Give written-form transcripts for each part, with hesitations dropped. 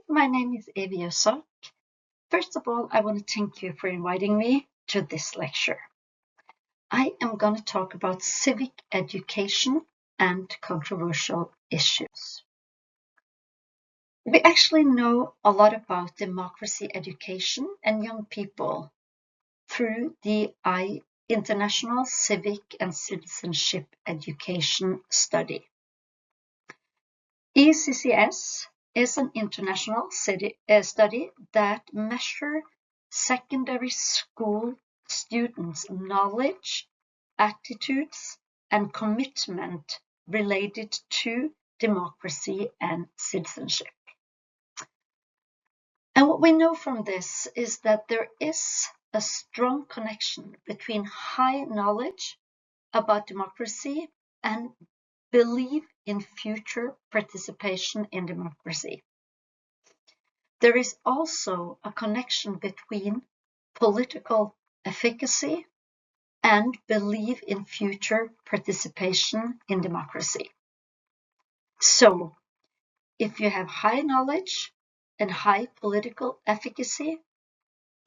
my name is Evie Osok. First of all, I want to thank you for inviting me to this lecture. I am going to talk about civic education and controversial issues. We actually know a lot about democracy education and young people through the International Civic and Citizenship Education Study. ECCS is an international study that measures secondary school students' knowledge, attitudes, and commitment related to democracy and citizenship. And what we know from this is that there is a strong connection between high knowledge about democracy and belief in future participation in democracy. There is also a connection between political efficacy and belief in future participation in democracy. So, if you have high knowledge and high political efficacy,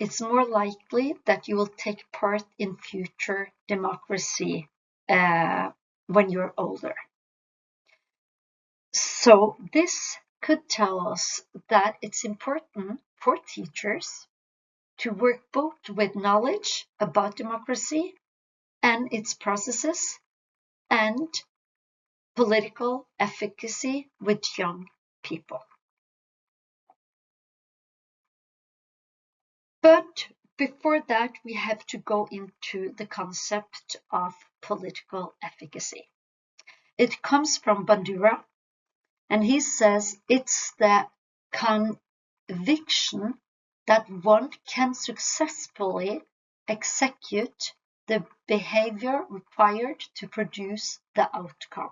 it's more likely that you will take part in future democracy when you're older. So this could tell us that it's important for teachers to work both with knowledge about democracy and its processes and political efficacy with young people. But before that, we have to go into the concept of political efficacy. It comes from Bandura, and he says it's the conviction that one can successfully execute the behavior required to produce the outcome.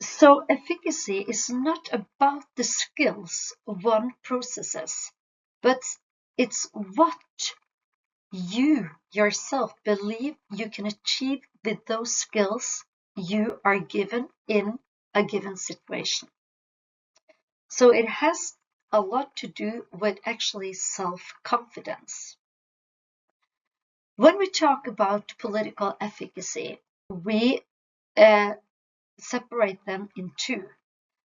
So efficacy is not about the skills one possesses, but it's what you yourself believe you can achieve with those skills you are given in a given situation. So it has a lot to do with actually self-confidence. When we talk about political efficacy, we separate them in two,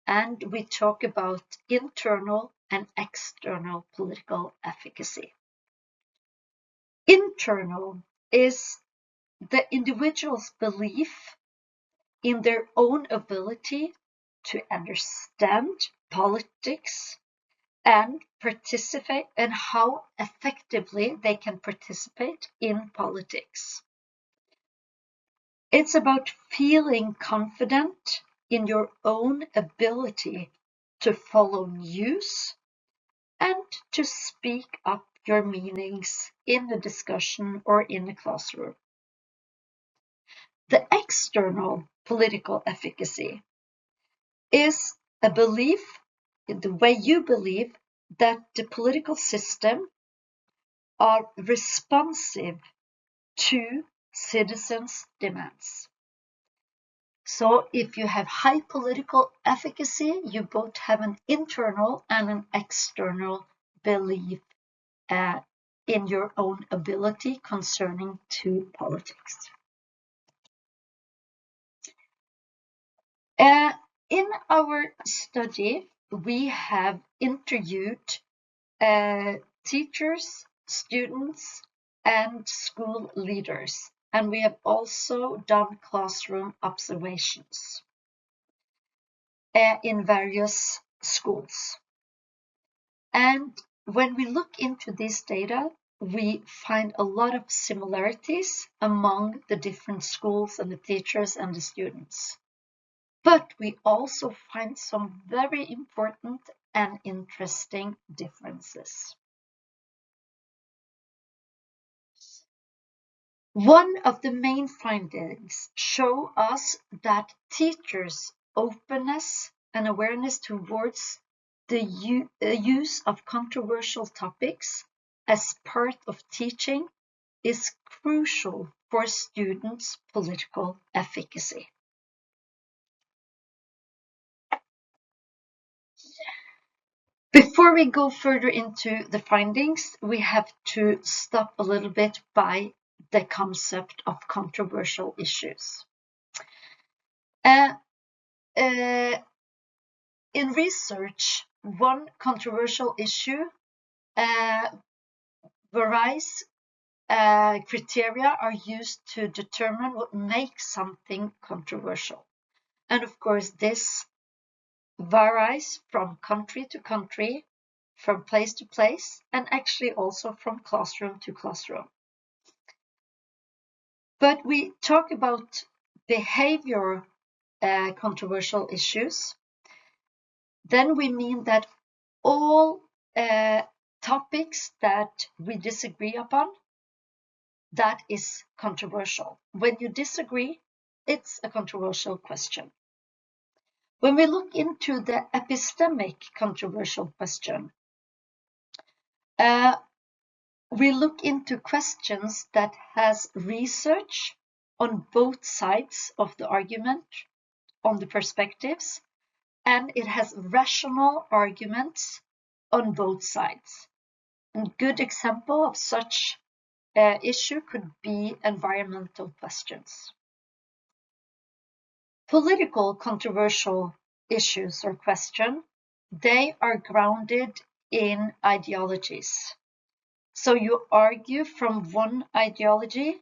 and we talk about internal and external political efficacy. Internal is the individual's belief in their own ability to understand politics and participate, and how effectively they can participate in politics. It's about feeling confident in your own ability to follow news and to speak up your meanings in a discussion or in a classroom. The external political efficacy is a belief, the way you believe that the political system are responsive to citizens' demands. So if you have high political efficacy, you both have an internal and an external belief in your own ability concerning to politics. In our study, we have interviewed teachers, students, and school leaders, and we have also done classroom observations in various schools. And when we look into this data, we find a lot of similarities among the different schools and the teachers and the students. But we also find some very important and interesting differences. One of the main findings show us that teachers' openness and awareness towards the use of controversial topics as part of teaching is crucial for students' political efficacy. Before we go further into the findings, we have to stop a little bit by the concept of controversial issues. In research, one controversial issue various criteria are used to determine what makes something controversial. And of course, this varies from country to country, from place to place, and actually also from classroom to classroom. But we talk about behavior controversial issues. Then we mean that all topics that we disagree upon, that is controversial. When you disagree, it's a controversial question. When we look into the epistemic controversial question, we look into questions that has research on both sides of the argument, on the perspectives, and it has rational arguments on both sides. A good example of such issue could be environmental questions. Political controversial issues or questions, they are grounded in ideologies. So you argue from one ideology,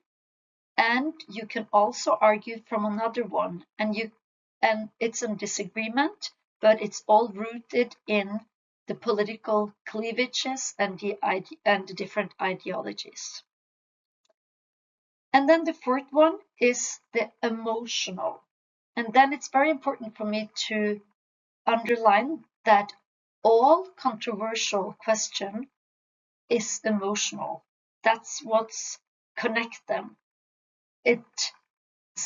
and you can also argue from another one, and it's a disagreement, but it's all rooted in the political cleavages and the different ideologies. And then the fourth one is the emotional. And then it's very important for me to underline that all controversial question is emotional. That's what's connect them. It's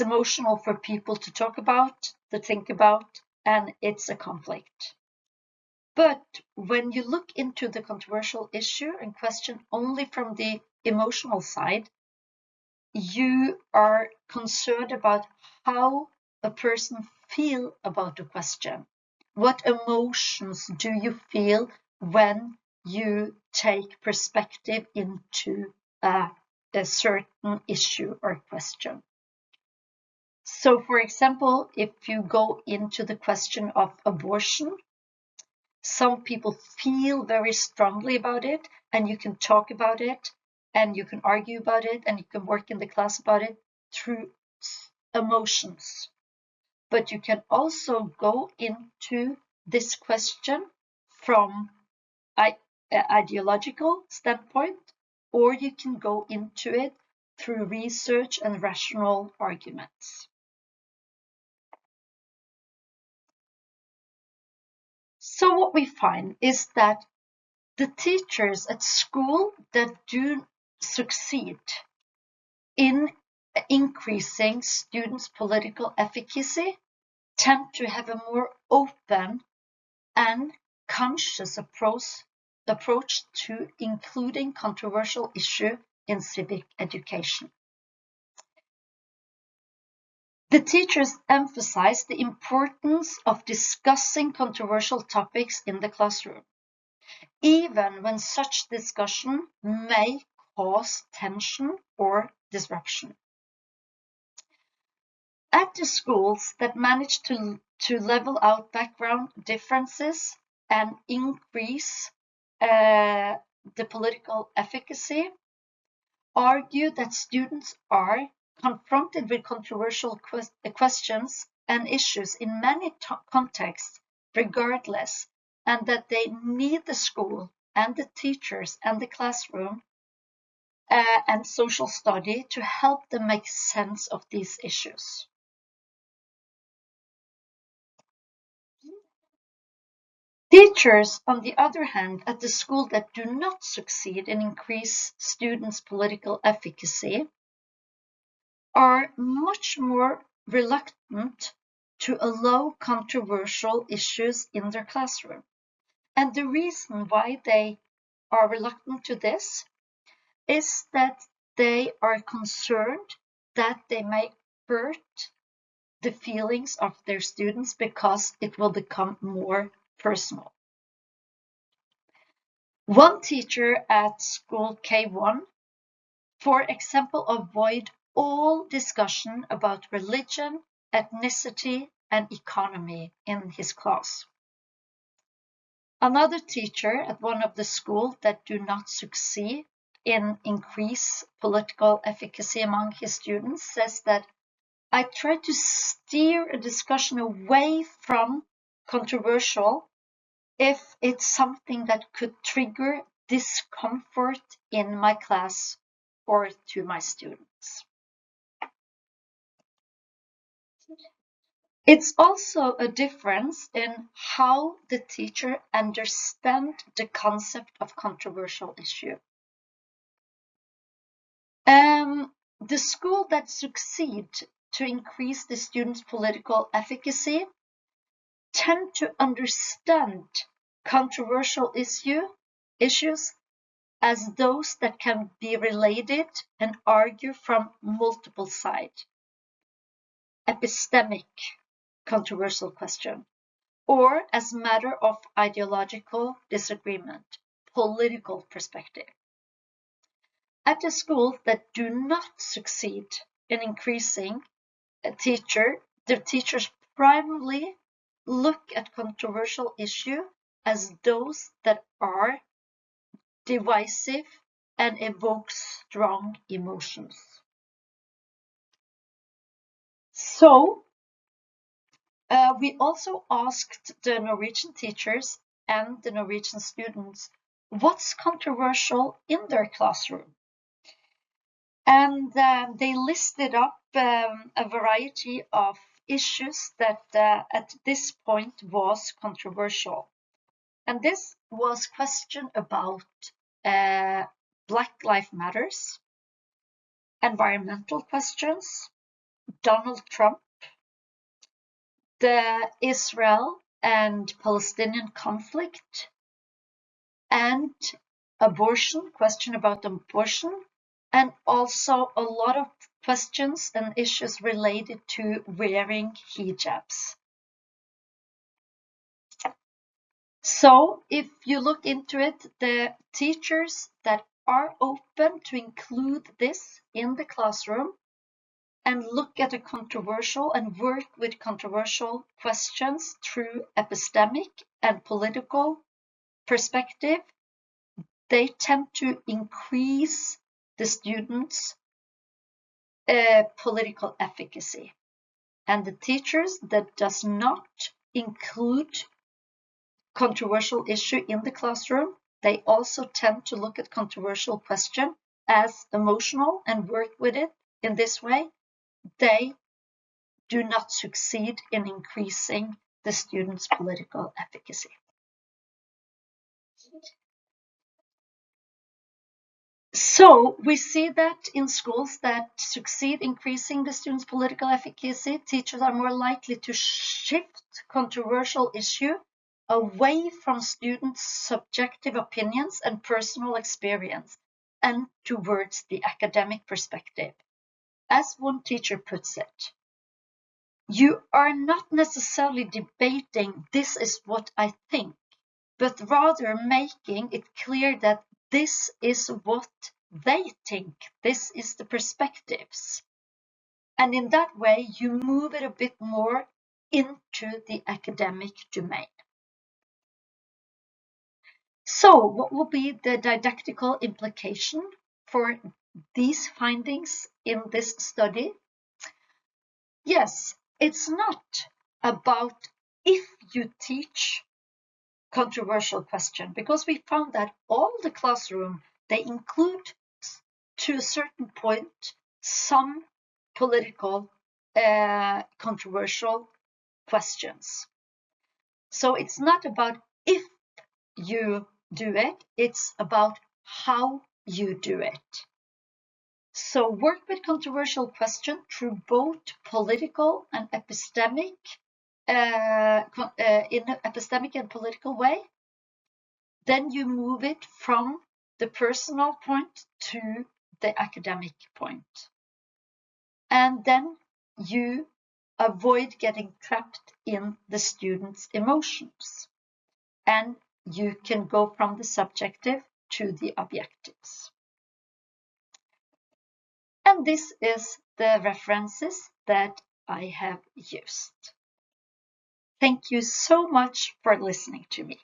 emotional for people to talk about, to think about, and it's a conflict. But when you look into the controversial issue and question only from the emotional side, you are concerned about how a person feel about the question. What emotions do you feel when you take perspective into a certain issue or question? So, for example, if you go into the question of abortion, some people feel very strongly about it, and you can talk about it, and you can argue about it, and you can work in the class about it through emotions. But you can also go into this question from an ideological standpoint, or you can go into it through research and rational arguments. So what we find is that the teachers at school that do succeed in increasing students' political efficacy tend to have a more open and conscious approach to including controversial issues in civic education. The teachers emphasize the importance of discussing controversial topics in the classroom, even when such discussion may cause tension or disruption. At the schools that manage to level out background differences and increase the political efficacy, argue that students are confronted with controversial questions and issues in many contexts regardless, and that they need the school and the teachers and the classroom and social study to help them make sense of these issues. Teachers, on the other hand, at the school that do not succeed in increase students' political efficacy are much more reluctant to allow controversial issues in their classroom. And the reason why they are reluctant to this is that they are concerned that they may hurt the feelings of their students because it will become more personal. One teacher at school K1, for example, avoid all discussion about religion, ethnicity, and economy in his class. Another teacher at one of the schools that do not succeed in increase political efficacy among his students says that I try to steer a discussion away from controversial if it's something that could trigger discomfort in my class or to my students. It's also a difference in how the teacher understands the concept of controversial issue. The school that succeed to increase the students' political efficacy tend to understand controversial issues as those that can be related and argue from multiple sides. Epistemic controversial question, or as matter of ideological disagreement, political perspective. At the schools that do not succeed in increasing the teachers primarily look at controversial issues as those that are divisive and evoke strong emotions. So we also asked the Norwegian teachers and the Norwegian students what's controversial in their classroom. And they listed up a variety of issues that at this point was controversial. And this was question about Black Lives Matters, environmental questions, Donald Trump, the Israel and Palestinian conflict, and abortion, question about abortion, and also a lot of questions and issues related to wearing hijabs. So if you look into it, the teachers that are open to include this in the classroom and look at a controversial and work with controversial questions through epistemic and political perspective, they tend to increase the students' political efficacy. And the teachers that does not include controversial issue in the classroom, they also tend to look at controversial question as emotional and work with it in this way. They do not succeed in increasing the students' political efficacy. So we see that in schools that succeed increasing the students' political efficacy, teachers are more likely to shift controversial issue away from students' subjective opinions and personal experience and towards the academic perspective. As one teacher puts it, you are not necessarily debating this is what I think, but rather making it clear that this is what they think, this is the perspectives. And in that way, you move it a bit more into the academic domain. So what will be the didactical implication for these findings in this study? Yes, it's not about if you teach controversial question, because we found that all the classroom, they include to a certain point some political controversial questions. So it's not about if you do it, it's about how you do it. So work with controversial question through both political and epistemic in an epistemic and political way. Then you move it from the personal point to the academic point. And then you avoid getting trapped in the students' emotions. And you can go from the subjective to the objectives. And this is the references that I have used. Thank you so much for listening to me.